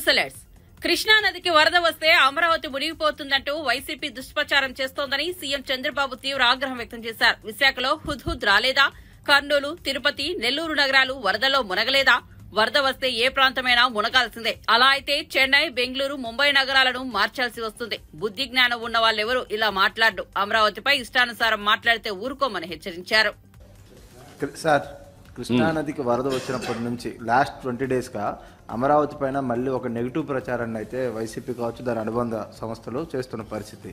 News alerts. Krishna నదికి వరద వస్తే అమరావతి మునిగిపోతుందంటూ వైసీపీ దుష్ప్రచారం చేస్తోందని సీఎం చంద్రబాబు తీవ్ర ఆగ్రహం వ్యక్తం చేశారు. విశాఖలో హుద్హుద్ రాలేదా? కర్నూలు, తిరుపతి, నెల్లూరు నగరాలు వరదలో మునగలేదా? వరద వస్తే ఏ ప్రాంతమైనా మునగాల్సిందే. అలా అయితే చెన్నై, బెంగళూరు, ముంబై నగరాలను మార్చాల్సి వస్తుంది. బుద్ధి జ్ఞానం ఉన్న వాళ్ళెవరూ ఇలా మాట్లాడరు. అమరావతిపై ఇష్టానుసారం మాట్లాడితే ఊరుకోమని హెచ్చరించారు. కృష్ణానదికి వరద వచ్చినప్పటి నుంచి లాస్ట్ 20 డేస్గా అమరావతి పైన మళ్ళీ ఒక నెగిటివ్ ప్రచారాన్ని అయితే వైసీపీ కావచ్చు దాని అనుబంధ సంస్థలు చేస్తున్న పరిస్థితి.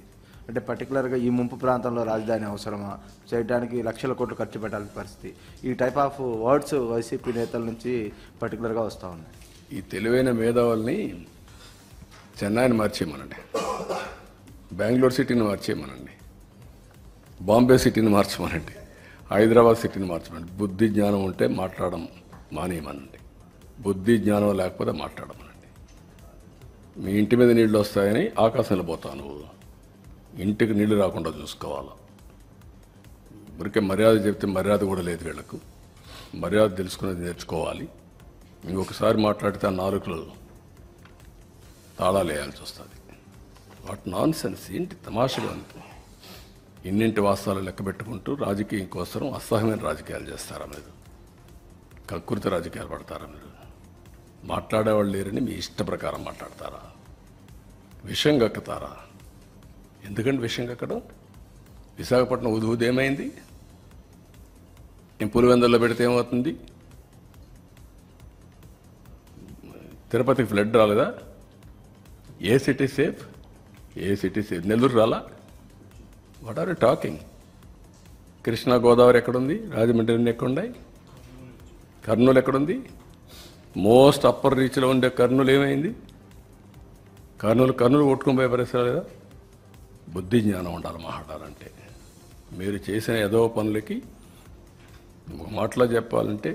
అంటే పర్టికులర్గా ఈ ముంపు ప్రాంతంలో రాజధాని అవసరమా, చేయడానికి లక్షల కోట్లు ఖర్చు పెట్టాల్సిన పరిస్థితి, ఈ టైప్ ఆఫ్ వర్డ్స్ వైసీపీ నేతల నుంచి పర్టికులర్గా వస్తూ ఉన్నాయి. ఈ తెలివైన మేధావుల్ని చెన్నైని మార్చేయమనండి, బెంగళూరు సిటీని మార్చేయమనండి, బాంబే సిటీని మార్చమనండి, హైదరాబాద్ సిటీని మార్చమనండి. బుద్ధి జ్ఞానం ఉంటే మాట్లాడడం మానేయమనండి, బుద్ధి జ్ఞానం లేకపోతే మాట్లాడమనండి. మీ ఇంటి మీద నీళ్ళు వస్తాయని ఆకాశంలో పోతావు, నువ్వు ఇంటికి నీళ్లు రాకుండా చూసుకోవాలి. ఊరికే మర్యాద చెప్తే మర్యాద కూడా లేదు వీళ్లకు. మర్యాద తెలుసుకునేది నేర్చుకోవాలి. ఇంకొకసారి మాట్లాడితే ఆ నాలుకలు తాళాలు వేయాల్సి వస్తుంది. వాట్ నాన్ సెన్స్, ఏంటి తమాషగా ఉంది. ఇన్నింటి వాస్తవాలు లెక్క పెట్టుకుంటూ రాజకీయం కోసం అసహ్యమైన రాజకీయాలు చేస్తారా మీరు? కకృతి రాజకీయాలు పడతారా మీరు? మాట్లాడేవాళ్ళు లేరని మీ ఇష్ట ప్రకారం మాట్లాడతారా? విషం కక్కుతారా? ఎందుకంటే విషయం కక్కడం? విశాఖపట్నం ఉదూది ఏమైంది? నేను పులివెందుల్లో పెడితే ఏమవుతుంది? తిరుపతికి ఫ్లడ్ రాలేదా? ఏ సిటీ సేఫ్? ఏ సిటీ సేఫ్? నెల్లూరు రాలా? What are you talking? Krishna Godavari ఎక్కడుంది? రాజమండ్రి ఎక్కడున్నాయి? కర్నూలు ఎక్కడుంది? మోస్ట్ అప్పర్ రీచ్లో ఉండే కర్నూలు ఏమైంది? కర్నూలు కొట్టుకుని పోయే పరిస్థితి లేదా? బుద్ధి జ్ఞానం ఉండాలి మాట్లాడాలంటే. మీరు చేసిన ఏదో పనులకి ఒక మాటలో చెప్పాలంటే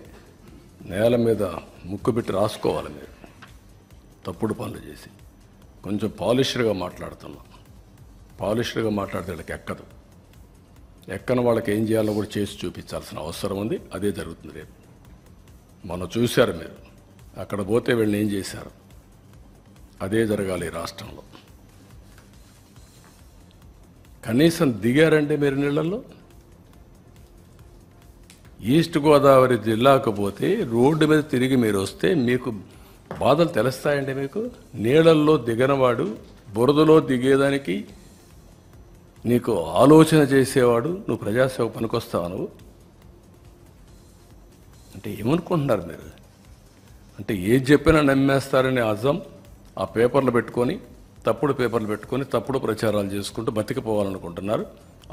నేల మీద ముక్కు పెట్టి రాసుకోవాలి. మీరు తప్పుడు పనులు చేసి కొంచెం పాలిష్డ్గా మాట్లాడుతున్నాం. పాలిష్డ్గా మాట్లాడితే వాళ్ళకి ఎక్కదు. ఎక్కని వాళ్ళకి ఏం చేయాలో కూడా చేసి చూపించాల్సిన అవసరం ఉంది. అదే జరుగుతుంది రేపు. మనం చూశారు మీరు, అక్కడ పోతే వీళ్ళని ఏం చేశారు. అదే జరగాలి ఈ రాష్ట్రంలో. కనీసం దిగారంటే మీరు నీళ్ళల్లో. ఈస్ట్ గోదావరి జిల్లాకు పోతే రోడ్డు మీద తిరిగి మీరు వస్తే మీకు బాధలు తెలుస్తాయండి. మీకు నీళ్ళల్లో దిగనవాడు, బురదలో దిగేదానికి నీకు ఆలోచన చేసేవాడు నువ్వు ప్రజాసేవ పనికొస్తావు. నువ్వు అంటే ఏమనుకుంటున్నారు మీరు? అంటే ఏది చెప్పినా నమ్మేస్తారని అజం ఆ పేపర్లు పెట్టుకొని, తప్పుడు పేపర్లు పెట్టుకొని తప్పుడు ప్రచారాలు చేసుకుంటూ బతికిపోవాలనుకుంటున్నారు.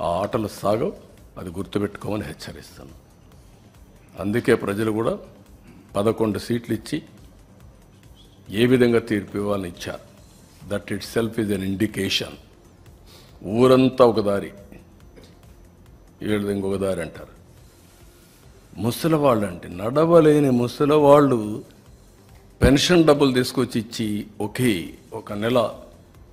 ఆ ఆటలు సాగవు. అది గుర్తుపెట్టుకోమని హెచ్చరిస్తాను. అందుకే ప్రజలు కూడా 11 సీట్లు ఇచ్చి ఏ విధంగా తీర్పు ఇవ్వాలని ఇచ్చారు. That it self is an indication. ఊరంతా ఒక దారి, వీళ్ళది ఇంకొక దారి అంటారు. ముసలివాళ్ళు అంటే నడవలేని ముసలివాళ్ళు పెన్షన్ డబ్బులు తీసుకొచ్చి ఇచ్చి ఒక నెల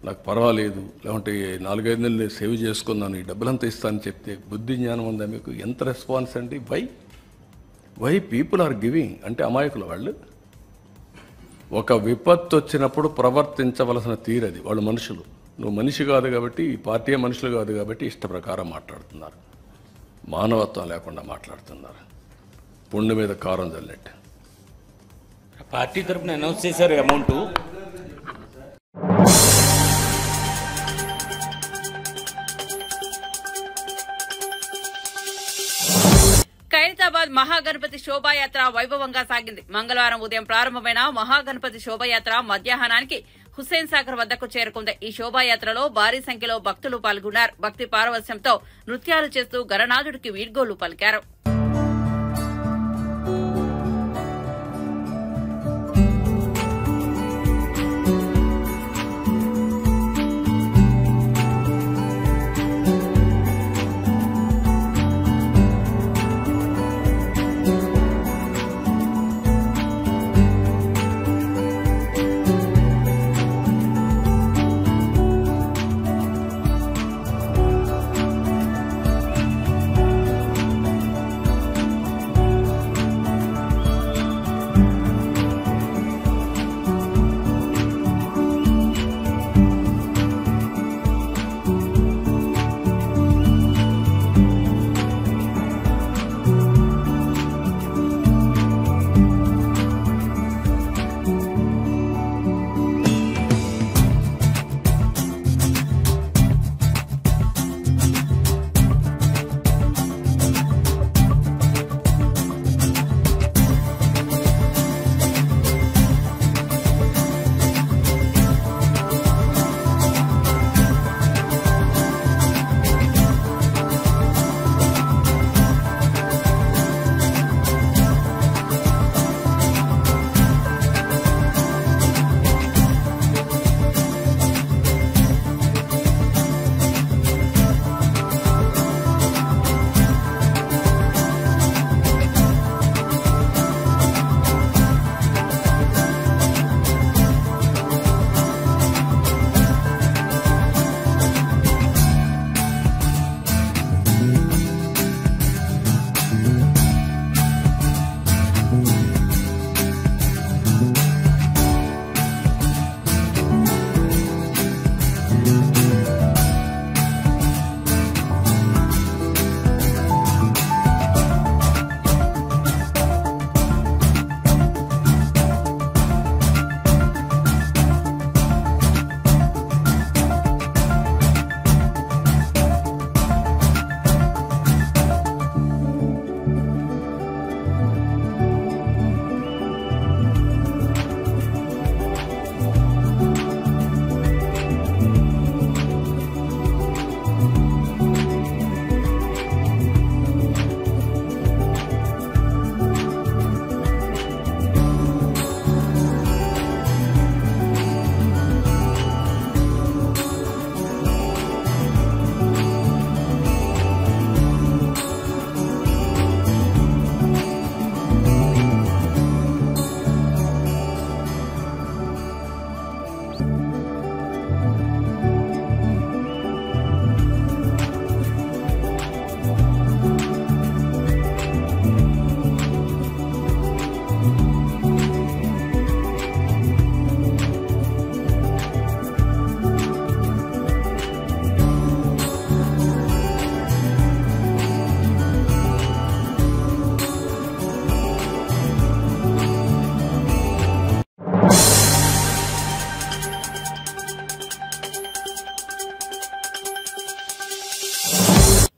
నాకు పర్వాలేదు, లేకుంటే 4-5 నెలలు సేవ్ చేసుకున్నాను, ఈ డబ్బులంతా ఇస్తానని చెప్తే బుద్ధి జ్ఞానం ఉందా మీకు? ఎంత రెస్పాన్స్ అండి? వై పీపుల్ ఆర్ గివింగ్ అంటే అమాయకులు వాళ్ళు. ఒక విపత్తు వచ్చినప్పుడు ప్రవర్తించవలసిన తీరది. వాళ్ళు మనుషులు. నువ్వు మనిషి కాదు కాబట్టి, ఈ పార్టీ మనుషులు కాదు కాబట్టి ఇష్ట ప్రకారం మాట్లాడుతున్నారు. మానవత్వం లేకుండా మాట్లాడుతున్నారు. పుండు మీద కారం చల్లెట్టు. పార్టీ తరఫున అనౌన్స్ చేశారు అమౌంట్. ఖైరతాబాద్ మహాగణపతి శోభాయాత్ర వైభవంగా సాగింది. మంగళవారం ఉదయం ప్రారంభమైన మహాగణపతి శోభాయాత్ర మధ్యాహ్నానికి హుస్సేన్ సాగర్ వద్దకు చేరుకుంది. ఈ శోభాయాత్రలో భారీ సంఖ్యలో భక్తులు పాల్గొన్నారు. భక్తి పారవస్యంతో నృత్యాలు చేస్తూ గణనాథుడికి వీడ్కోలు పలికారు.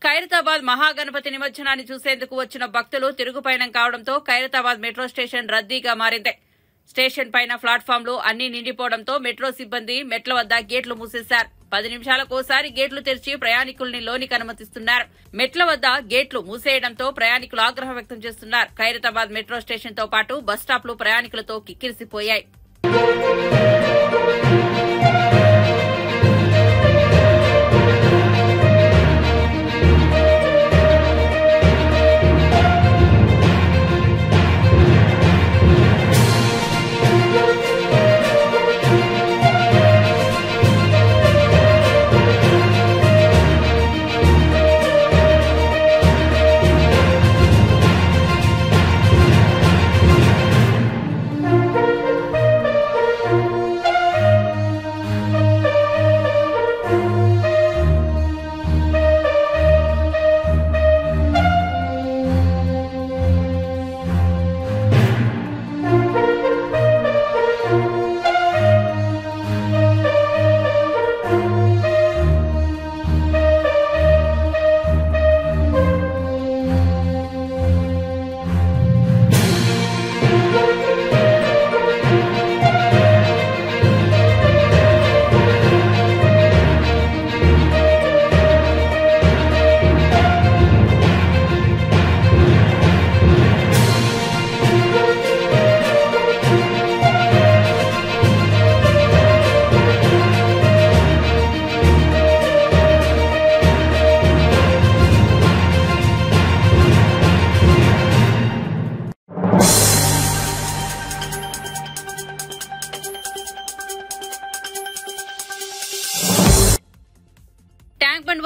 ఖైరతాబాద్ మహాగణపతి నిమజ్జనాన్ని చూసేందుకు వచ్చిన భక్తులు తిరుగుపయనం కావడంతో ఖైరతాబాద్ మెట్రో స్టేషన్ రద్దీగా మారింది. స్టేషన్ పైన ప్లాట్ఫామ్లు అన్ని నిండిపోవడంతో మెట్రో సిబ్బంది మెట్ల వద్ద గేట్లు మూసేశారు. 10 నిమిషాలకోసారి గేట్లు తెరిచి ప్రయాణికుల్ని లోనికి అనుమతిస్తున్నారు. మెట్ల వద్ద గేట్లు మూసేయడంతో ప్రయాణికులు ఆగ్రహం వ్యక్తం చేస్తున్నారు. ఖైరతాబాద్ మెట్రో స్టేషన్ తో పాటు బస్టాప్లు ప్రయాణికులతో కిక్కిరిసిపోయాయి.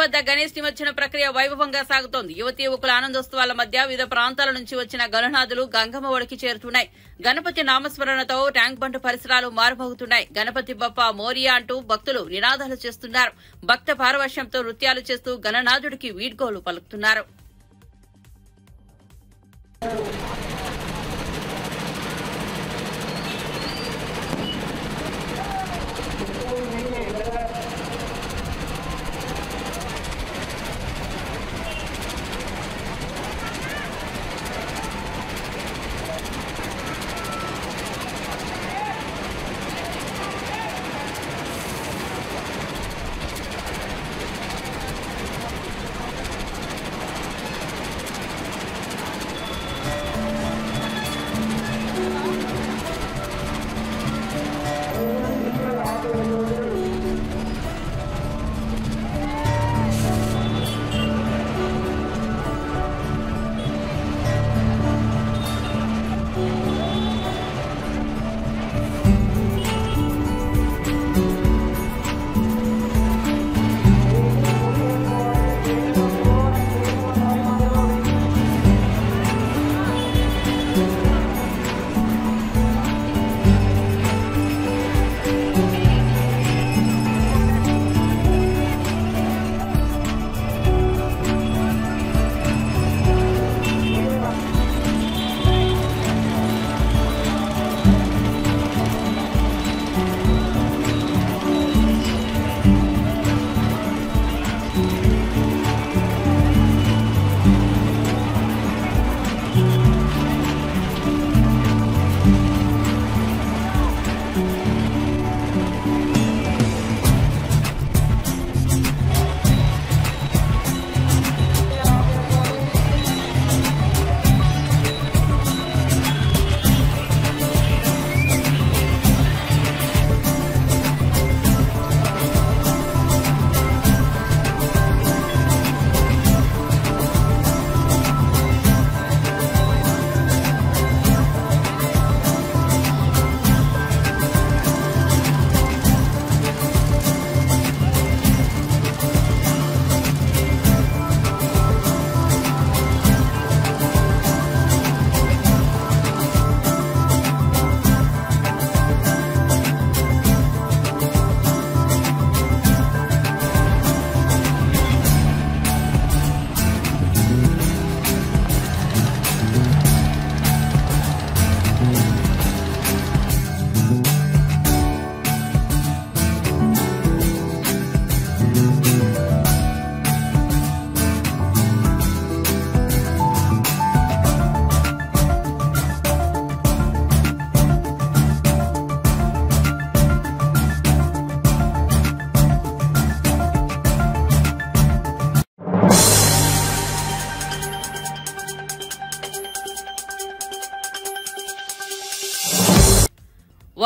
వద్ద గణేష్ నిమజ్జన ప్రక్రియ వైభవంగా సాగుతోంది. యువతీ యువకుల ఆనందోత్సవాల మధ్య వివిధ ప్రాంతాల నుంచి వచ్చిన గణనాథులు గంగమ్మ ఒడికి చేరుతున్నాయి. గణపతి నామస్మరణతో ట్యాంక్ బండ్ పరిసరాలు మారుమోగుతున్నాయి. గణపతి బప్ప మోరియా అంటూ భక్తులు నినాదాలు చేస్తున్నారు. భక్త పారవశ్యంతో నృత్యాలు చేస్తూ గణనాథుడికి వీడ్కోలు పలుకుతున్నారు.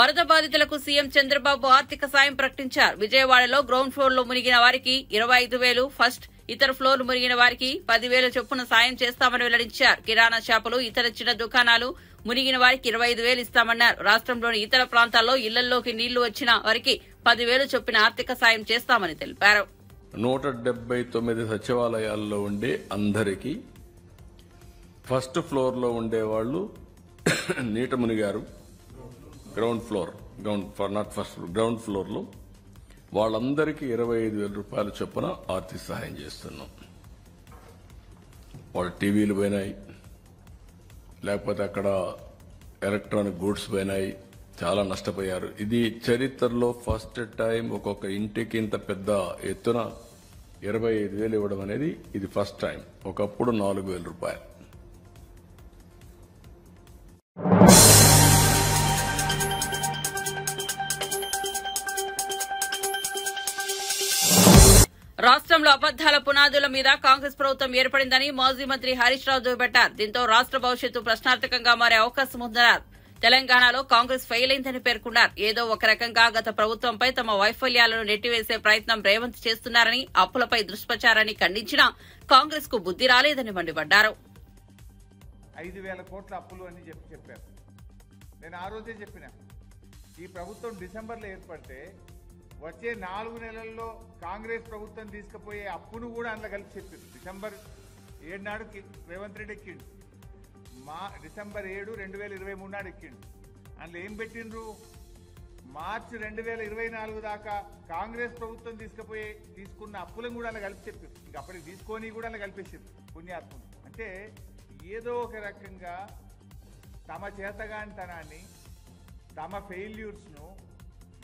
వరద బాధితులకు సీఎం చంద్రబాబు ఆర్థిక సాయం ప్రకటించారు. విజయవాడలో గ్రౌండ్ ఫ్లోర్ లో మునిగిన వారికి 25,000, ఫస్ట్ ఇతర ఫ్లోర్లు మునిగిన వారికి 10,000 చొప్పున సాయం చేస్తామని వెల్లడించారు. కిరాణా షాపులు, ఇతర చిన్న దుకాణాలు మునిగిన వారికి 25,000 ఇస్తామన్నారు. రాష్ట్రంలోని ఇతర ప్రాంతాల్లో ఇళ్లలోకి నీళ్లు వచ్చిన వారికి 10,000 చొప్పున ఆర్థిక సాయం చేస్తామని తెలిపారు. 179 సచివాలయాల్లో ఉండే అందరికీ ఫస్ట్ ఫ్లోర్ లో ఉండే వాళ్ళు నీట మునిగారు. గ్రౌండ్ ఫ్లోర్ లో వాళ్ళందరికీ 25,000 రూపాయల చొప్పున ఆర్థిక సహాయం చేస్తున్నాం. వాళ్ళ టీవీలు పోయినాయి, లేకపోతే అక్కడ ఎలక్ట్రానిక్ గూడ్స్ పోయినాయి, చాలా నష్టపోయారు. ఇది చరిత్రలో ఫస్ట్ టైం ఒక్కొక్క ఇంటికి ఇంత పెద్ద ఎత్తున 25,000 ఇవ్వడం అనేది ఇది ఫస్ట్ టైం. ఒకప్పుడు 4,000 రూపాయలు. రాష్ట్రంలో అబద్దాల పునాదుల మీద కాంగ్రెస్ ప్రభుత్వం ఏర్పడిందని మాజీ మంత్రి హరీష్ రావు దుయ్యబట్టారు. దీంతో రాష్ట్ర భవిష్యత్తు ప్రశ్నార్థకంగా మారే అవకాశం ఉందన్నారు. తెలంగాణలో కాంగ్రెస్ ఫెయిల్ అయిందని పేర్కొన్నారు. ఏదో ఒక రకంగా గత ప్రభుత్వంపై తమ వైఫల్యాలను నెట్టివేసే ప్రయత్నం రేవంత్ చేస్తున్నారని, అప్పులపై దుష్ప్రచారాన్ని ఖండించినా కాంగ్రెస్ కు బుద్ధి రాలేదని మండిపడ్డారు. 5,000 కోట్ల అప్పులు అని చెప్పారు. నేను ఆ రోజే చెప్పిన ఈ ప్రభుత్వం డిసెంబర్లో ఏర్పడితే వచ్చే 4 నెలల్లో కాంగ్రెస్ ప్రభుత్వం తీసుకుపోయే అప్పును కూడా అందులో కలిపి చెప్పారు. డిసెంబర్ 7 నాడు రేవంత్ రెడ్డి ఎక్కిండు, డిసెంబర్ 7, 2023 నాడు ఎక్కిండు. అందులో ఏం పెట్టిండ్రు? మార్చి 2024 దాకా కాంగ్రెస్ ప్రభుత్వం తీసుకున్న అప్పులను కూడా అలా కలిపి చెప్పారు. ఇంక అప్పటికి తీసుకొని కూడా అలా కలిపేసారు పుణ్యాత్ములు. అంటే ఏదో ఒక రకంగా తమ చేతగానితనాన్ని, తమ ఫెయిల్యూర్స్ను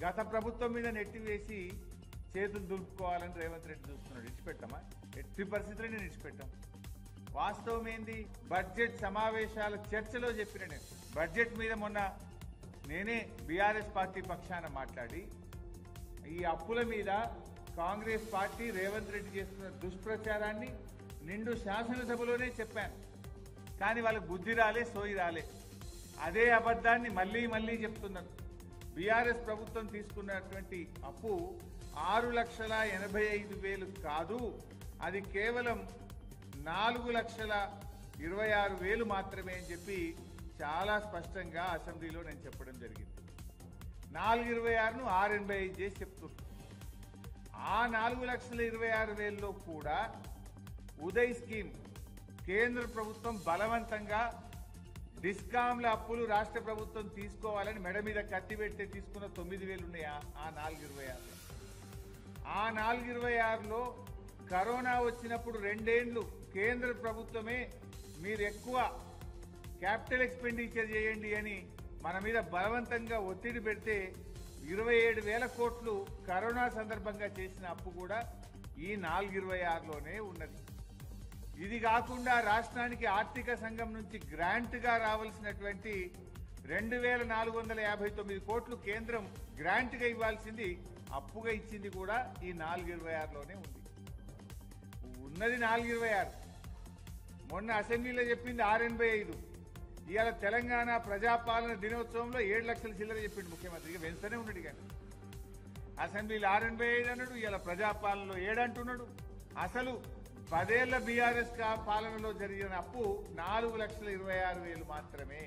గత ప్రభుత్వం మీద నెట్టివేసి చేతులు దులుపుకోవాలని రేవంత్ రెడ్డి చూస్తున్నాడు. ఇచ్చిపెట్టామా? ఎట్టి పరిస్థితుల్లో నేను ఇచ్చిపెట్టాం. వాస్తవం ఏంది? బడ్జెట్ సమావేశాల చర్చలో చెప్పిన నేను బడ్జెట్ మీద మొన్న నేనే బీఆర్ఎస్ పార్టీ పక్షాన మాట్లాడి ఈ అప్పుల మీద కాంగ్రెస్ పార్టీ రేవంత్ రెడ్డి చేస్తున్న దుష్ప్రచారాన్ని నిండు శాసనసభలోనే చెప్పాను. కానీ వాళ్ళకు బుద్ధి రాలే, సోయి రాలే. అదే అబద్ధాన్ని మళ్ళీ చెప్తున్నాను. బీఆర్ఎస్ ప్రభుత్వం తీసుకున్నటువంటి అప్పు 6,85,000 కాదు, అది కేవలం 4,26,000 మాత్రమే అని చెప్పి చాలా స్పష్టంగా అసెంబ్లీలో నేను చెప్పడం జరిగింది. 4,26,000ను 6,85 చేసి చెప్తున్నాను. ఆ 4,26,000లో కూడా ఉదయ్ స్కీమ్ కేంద్ర ప్రభుత్వం బలవంతంగా డిస్కాంల అప్పులు రాష్ట్ర ప్రభుత్వం తీసుకోవాలని మెడ మీద కత్తి పెడితే తీసుకున్న 9,000 ఉన్నాయి. ఆ 4,26,000 ఆ 4,26,000లో కరోనా వచ్చినప్పుడు 2 ఏళ్లు కేంద్ర ప్రభుత్వమే మీరు ఎక్కువ క్యాపిటల్ ఎక్స్పెండిచర్ చేయండి అని మన మీద బలవంతంగా ఒత్తిడి పెడితే 27,000 కోట్లు కరోనా సందర్భంగా చేసిన అప్పు కూడా ఈ 4,26,000లోనే ఉన్నది. ఇది కాకుండా రాష్ట్రానికి ఆర్థిక సంఘం నుంచి గ్రాంట్గా రావాల్సినటువంటి 2,459 కోట్లు కేంద్రం గ్రాంట్గా ఇవ్వాల్సింది అప్పుగా ఇచ్చింది కూడా ఈ 4,26,000లోనే ఉంది. ఉన్నది 4,26. మొన్న అసెంబ్లీలో చెప్పింది 6,85. ఇవాళ తెలంగాణ ప్రజాపాలన దినోత్సవంలో 7 లక్షల చిల్లర చెప్పిండు ముఖ్యమంత్రి. వెంటనే ఉన్నాడు కానీ అసెంబ్లీలో 6,85 అన్నాడు, ఇవాళ ప్రజాపాలనలో 7 అంటున్నాడు. అసలు 10 ఏళ్ల బీఆర్ఎస్ పాలనలో జరిగిన అప్పు 4,26,000 మాత్రమే.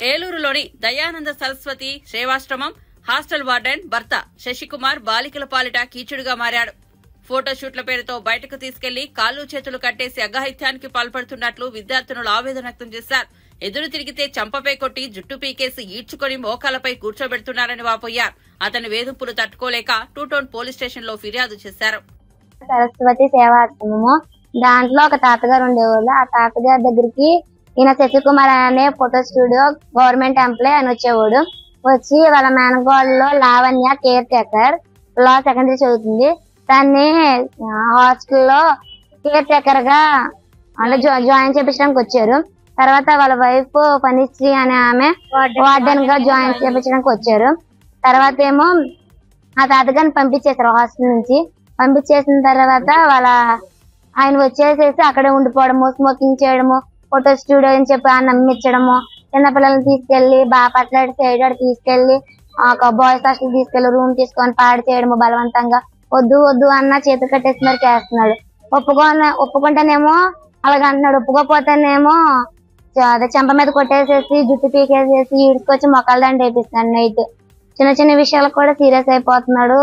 ఏలూరులోని దయానంద సరస్వతి సేవాశ్రమం హాస్టల్ వార్డెన్ భర్త శశికుమార్ బాలికల పాలిట కీచుడుగా మారాడు. ఫోటోషూట్ల పేరుతో బయటకు తీసుకెళ్లి కాళ్లు చేతులు కట్టేసి అఘాయిత్యానికి పాల్పడుతున్నట్లు విద్యార్థినులు ఆవేదన వ్యక్తం చేశారు. ఎదురు తిరిగితే చంపపై కొట్టి జుట్టు పీకేసి ఈడ్చుకొని మోకాలపై కూర్చోబెడుతున్నారని వాపోయారు. అతని వేధింపులు తట్టుకోలేక 2 టౌన్ పోలీస్ స్టేషన్ లో ఫిర్యాదు చేశారు. సరస్వతి సేవాశ్రమము దాంట్లో ఒక తాతగారు ఉండేవాళ్ళు. ఆ తాతగారి దగ్గరికి ఈయన శశికుమార్ అనే ఫోటో స్టూడియో గవర్నమెంట్ ఎంప్లాయ్ అని వచ్చేవాడు. వచ్చి వాళ్ళ మేనగోడలో లావణ్య కేర్ టేకర్ లా సెకండరీ చదువుతుంది. దాన్ని హాస్టల్లో కేర్ టేకర్ గా అంటే జాయిన్ చేపించడానికి వచ్చారు. తర్వాత వాళ్ళ వైఫ్ పనిశ్రీ అనే ఆమె వార్డెన్ గా జాయిన్ చేపించడానికి వచ్చారు. తర్వాత ఏమో ఆ తాతగారిని పంపించేశారు హాస్టల్ నుంచి. పంపించేసిన తర్వాత వాళ్ళ ఆయన వచ్చేసేసి అక్కడే ఉండిపోవడము, స్మోకింగ్ చేయడము, ఫోటో స్టూడియో అని చెప్పి ఆయన నమ్మించడము, చిన్నపిల్లల్ని తీసుకెళ్లి బాపట్ల సైడ్ తీసుకెళ్లి ఒక బాయ్స్ హాస్టల్ తీసుకెళ్లి రూమ్ తీసుకొని పాడు చేయడము, బలవంతంగా వద్దు వద్దు అన్న చేతులు కట్టేసి మరి చేస్తున్నాడు. ఒప్పుకుంటేనేమో అలాగ అంటున్నాడు, ఒప్పుకోపోతేనేమో అదే చెంప మీద కొట్టేసేసి జుట్టు పీకేసేసి ఈడ్చుకొచ్చి మొక్కల దండ వేపిస్తున్నాడు. నైట్ చిన్న చిన్న విషయాలకు కూడా సీరియస్ అయిపోతున్నాడు.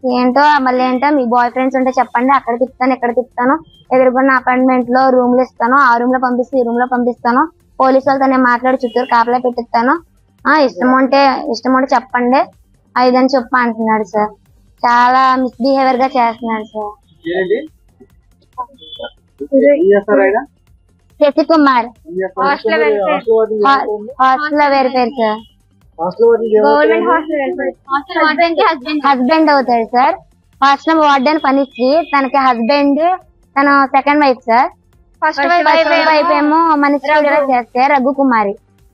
ఏంటో మళ్ళీ ఏంటో మీ బాయ్ ఫ్రెండ్స్ ఉంటే చెప్పండి, అక్కడ తిప్పుతాను ఇక్కడ తిప్పుతాను, ఎదురుకున్న అపార్ట్మెంట్ లో రూమ్లు ఇస్తాను, ఆ రూమ్ లో పంపిస్తే ఈ రూమ్ లో పంపిస్తాను, పోలీసు వాళ్ళతో నేను మాట్లాడి చుట్టూరు కాపలా పెట్టిస్తాను, ఇష్టం ఉంటే చెప్పండి ఇదని చెప్పి అంటున్నాడు సార్. చాలా మిస్బిహేవియర్ గా చేస్తున్నాడు sir. Shashikumar hostel verifier sir, government husband అవుతాడు సార్. హాస్టల్ వార్డెన్ పనిచ్చి తనకి హస్బెండ్, తన second wife sir. First wife ఏమో మనీ స్టూడియో చేస్తే రఘుకుమారి,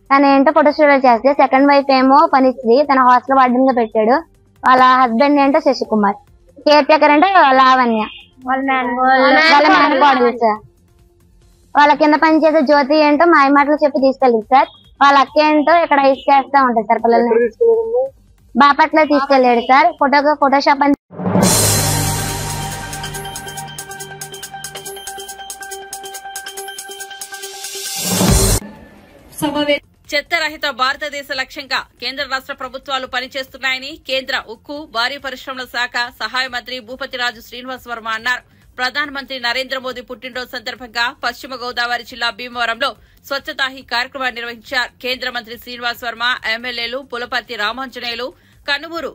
తన ఏంటో ఫోటో స్టూడియో చేస్తే, సెకండ్ వైఫ్ ఏమో పనిచ్చి తన హాస్టల్ వార్డెన్ గా పెట్టాడు. వాళ్ళ హస్బెండ్ ఏంటో శశికుమార్, కేర్ టేకర్ అంటే లావణ్య వాళ్ళ మేనకోడలు సార్. వాళ్ళ కింద పనిచేసే జ్యోతి ఏంటో మాయ మాటలు చెప్పి తీసుకెళ్ళింది సార్. వాళ్ళ అక్క ఏంటో ఇక్కడ ఐస్ చేస్తా ఉంటారు సార్ పిల్లల్ని. బాపట్ల తీసుకెళ్ళాడు సార్. ఫోటోషాప్ అని చెత్తరహిత భారతదేశ లక్ష్యంగా కేంద్ర రాష్ట ప్రభుత్వాలు పనిచేస్తున్నాయని కేంద్ర ఉక్కు, భారీ పరిశ్రమల శాఖ సహాయ మంత్రి భూపతిరాజు శ్రీనివాస్ వర్మ అన్నారు. ప్రధానమంత్రి నరేంద్ర మోదీ పుట్టినరోజు సందర్భంగా పశ్చిమ గోదావరి జిల్లా భీమవరంలో స్వచ్ఛతా హీ కార్యక్రమాన్ని నిర్వహించారు. కేంద్ర మంత్రి శ్రీనివాస్ వర్మ, ఎమ్మెల్యేలు పులపర్తి రామాంజనేయులు, కనుమూరు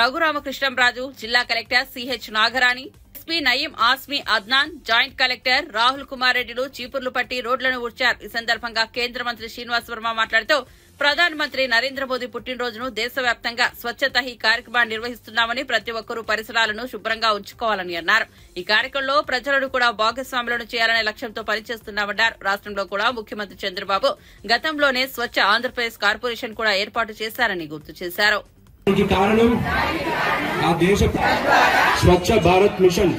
రఘురామకృష్ణంరాజు, జిల్లా collector CH Nagarani, SP Nayeem Asmi Adnan, joint collector Rahul Kumar రెడ్డిలు చీపుర్లు పట్టి రోడ్లను ఊడ్చారు. ఈ సందర్భంగా కేంద్ర మంత్రి శ్రీనివాస్ వర్మ మాట్లాడుతూ ప్రధానమంత్రి నరేంద్ర మోదీ పుట్టినరోజును దేశవ్యాప్తంగా స్వచ్ఛతా హీ కార్యక్రమాన్ని నిర్వహిస్తున్నామని, ప్రతి ఒక్కరూ పరిసరాలను శుభ్రంగా ఉంచుకోవాలని అన్నారు. ఈ కార్యక్రమంలో ప్రజలను కూడా భాగస్వాములను చేయాలనే లక్ష్యంతో పనిచేస్తున్నామన్నారు. రాష్టంలో కూడా ముఖ్యమంత్రి చంద్రబాబు గతంలోనే స్వచ్ఛ ఆంధ్రప్రదేశ్ కార్పొరేషన్ కూడా ఏర్పాటు చేశారని గుర్తు చేశారు. కారణం ఆ దేశ స్వచ్ఛ భారత్ మిషన్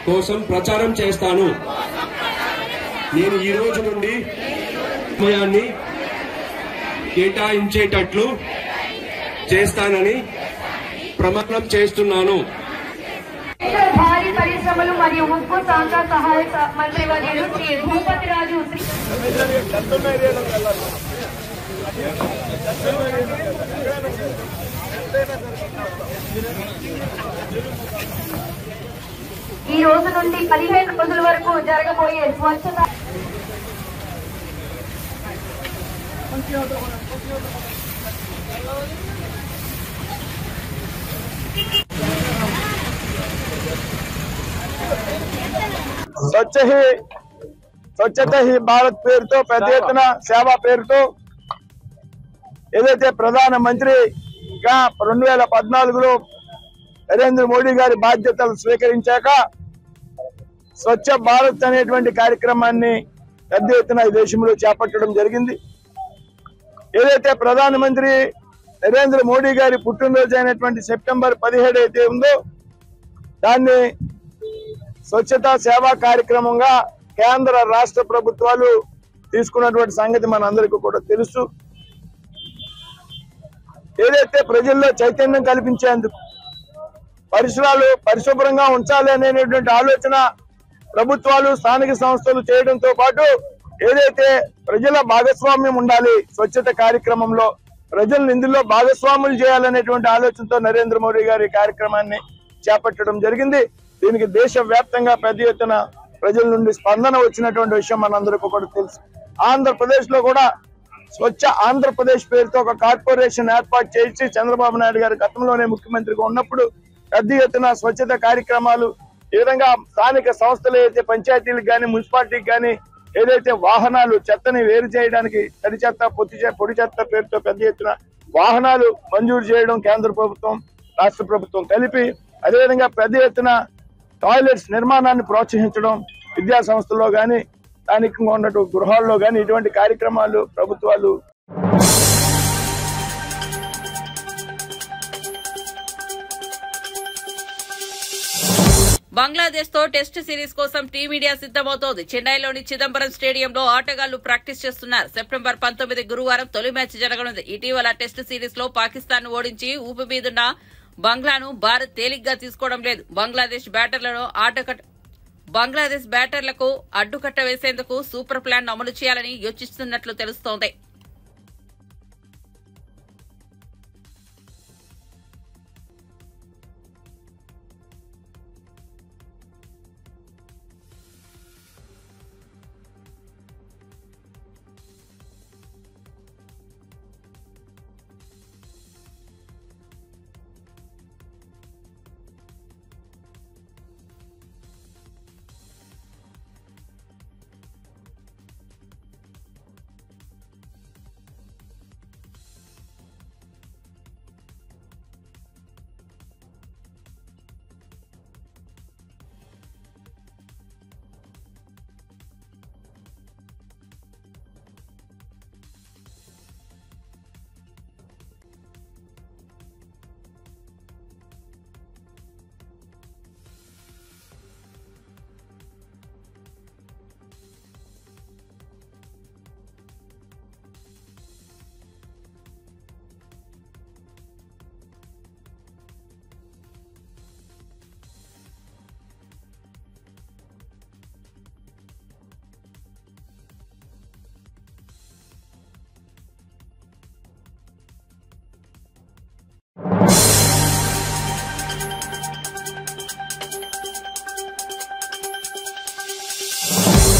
కోసం ప్రచారం చేస్తాను. నేను ఈ రోజు నుండి సమయాన్ని కేటాయించేటట్లు చేస్తానని ప్రమాణం చేస్తున్నాను. భారీ పరిశ్రమలు మరియు ఉక్కు శాఖ సహాయ మంత్రి వర్యులు శ్రీ భూపతిరాజు ఈ రోజు నుండి 15 రోజుల వరకు జరగబోయే స్వచ్ఛత స్వచ్ఛత హీ భారత్ పేరుతో పెద్ద ఎత్తున సేవా పేరుతో ఏదైతే ప్రధాన మంత్రిగా 2014లో నరేంద్ర మోడీ గారి బాధ్యతలు స్వీకరించాక స్వచ్ఛ భారత్ అనేటువంటి కార్యక్రమాన్ని పెద్ద ఎత్తున ఈ దేశంలో చేపట్టడం జరిగింది. ఏదైతే ప్రధానమంత్రి నరేంద్ర మోడీ గారి పుట్టినరోజు అయినటువంటి సెప్టెంబర్ 17 అయితే ఉందో దాన్ని స్వచ్ఛతా సేవా కార్యక్రమంగా కేంద్ర రాష్ట్ర ప్రభుత్వాలు తీసుకున్నటువంటి సంగతి మనందరికీ కూడా తెలుసు. ఏదైతే ప్రజల్లో చైతన్యం కల్పించేందుకు పరిసరాలు పరిశుభ్రంగా ఉంచాలి అనేటువంటి ఆలోచన ప్రభుత్వాలు, స్థానిక సంస్థలు చేయడంతో పాటు ఏదైతే ప్రజల భాగస్వామ్యం ఉండాలి స్వచ్ఛత కార్యక్రమంలో, ప్రజలను ఇందులో భాగస్వాములు చేయాలనేటువంటి ఆలోచనతో నరేంద్ర మోడీ గారి కార్యక్రమాన్ని చేపట్టడం జరిగింది. దీనికి దేశవ్యాప్తంగా పెద్ద ఎత్తున ప్రజల నుండి స్పందన వచ్చినటువంటి విషయం మనందరికీ కూడా తెలుసు. ఆంధ్రప్రదేశ్ లో కూడా స్వచ్ఛ ఆంధ్రప్రదేశ్ పేరుతో ఒక కార్పొరేషన్ ఏర్పాటు చేసి చంద్రబాబు నాయుడు గారు గతంలోనే ముఖ్యమంత్రిగా ఉన్నప్పుడు పెద్ద ఎత్తున స్వచ్ఛత కార్యక్రమాలు ఈ విధంగా స్థానిక సంస్థలు అయితే పంచాయతీలకు కానీ మున్సిపాలిటీకి కానీ ఏదైతే వాహనాలు చెత్తని వేరు చేయడానికి తడి చెత్త, పొడి చెత్త పేరుతో పెద్ద ఎత్తున వాహనాలు మంజూరు చేయడం కేంద్ర ప్రభుత్వం, రాష్ట్ర ప్రభుత్వం కలిపి, అదేవిధంగా పెద్ద ఎత్తున టాయిలెట్స్ నిర్మాణాన్ని ప్రోత్సహించడం, విద్యా సంస్థల్లో కానీ స్థానికంగా ఉన్నటువంటి గృహాల్లో కానీ ఇటువంటి కార్యక్రమాలు ప్రభుత్వాలు బంగ్లాదేశ్ తో టెస్ట్ సిరీస్ కోసం టీమిండియా సిద్దమవుతోంది. చెన్నైలోని చిదంబరం స్టేడియంలో ఆటగాళ్లు ప్రాక్టీస్ చేస్తున్నారు. సెప్టెంబర్ 19 గురువారం తొలి మ్యాచ్ జరగనుంది. ఇటీవల టెస్ట్ సిరీస్ లో పాకిస్తాన్ ను ఓడించి ఊపి మీదున్న బంగ్లాను భారత్ తేలిగ్గా తీసుకోవడం లేదు. బంగ్లాదేశ్ బ్యాటర్లకు అడ్డుకట్ట వేసేందుకు సూపర్ ప్లాన్ అమలు చేయాలని యోచిస్తున్నట్లు తెలుస్తోంది.